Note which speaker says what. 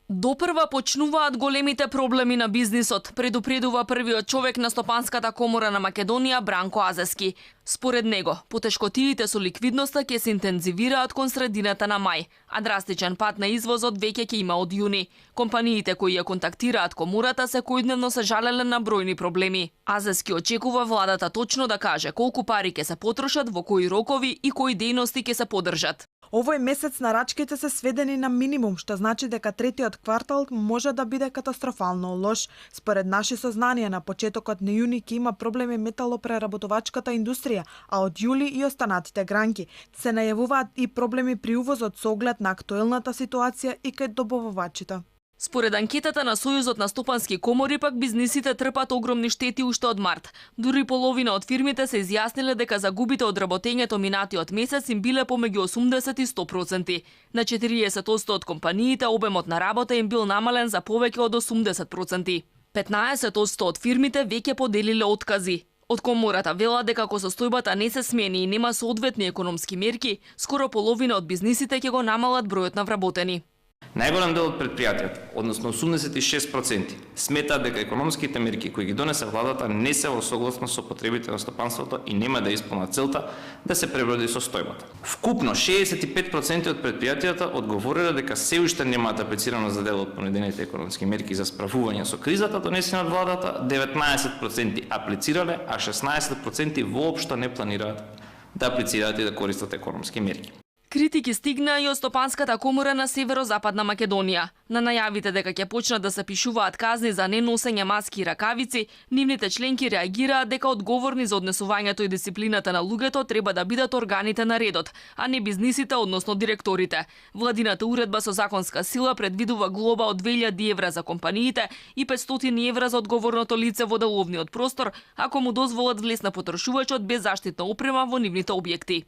Speaker 1: Допрва почнуваат големите проблеми на бизнисот, предупредува првиот човек на Стопанската комора на Македонија Бранко Азески. Според него, потешкотиите со ликвидноста ќе се интензивираат кон средината на мај, а драстичен пат на извозот веќе ќе има од јуни. Компаниите кои ја контактираат комората секојдневно се жалеле на бројни проблеми. Азески очекува владата точно да каже колку пари ќе се потрошат, во кои рокови и кои дејности ќе се поддржат.
Speaker 2: Овој месец нарачките се сведени на минимум, што значи дека третиот квартал може да биде катастрофално лош. Според наши сознанија, на почетокот на јуни ќе има проблеми металопреработувачката индустрија, а од јули и останатите гранки. Се најавуваат и проблеми при увозот со оглед на актуелната ситуација и кај добавувачите.
Speaker 1: Според анкетата на Сојузот на стопански комори, пак бизнисите трпат огромни штети уште од март. Дури половина од фирмите се изјасниле дека загубите од работењето минатиот месец им биле помеѓу 80 и 100%. На 40% од компаниите обемот на работа им бил намален за повеќе од 80%. 15% од фирмите веќе поделиле откази. Од комората велат дека ако состојбата не се смени и нема соодветни економски мерки, скоро половина од бизнисите ќе го намалат бројот на вработени.
Speaker 3: Најголем дел од предпријатијата, односно 86%, сметаат дека економските мерки кои ги донесе владата не се во согласност со потребите на стопанството и нема да исполнат целта да се преброди состојбата. Вкупно 65% од предпријатијата одговориле дека се уште немаат аплицирано за дел од понудените економски мерки за справување со кризата донесени од владата, 19% аплицирале, а 16% воопшто не планираат да аплицираат и да користат економски мерки.
Speaker 1: Критики стигнаа и од Стопанската комора на Северозападна Македонија. На најавите дека ќе почнат да се пишуваат казни за неносење маски и ракавици, нивните членки реагираат дека одговорни за однесувањето и дисциплината на луѓето треба да бидат органите на редот, а не бизнисите, односно директорите. Владината уредба со законска сила предвидува глоба од 2000 евра за компаниите и 500 евра за одговорното лице во деловниот простор, ако му дозволат влез на потрошувачот без заштитна опрема во нивните објекти.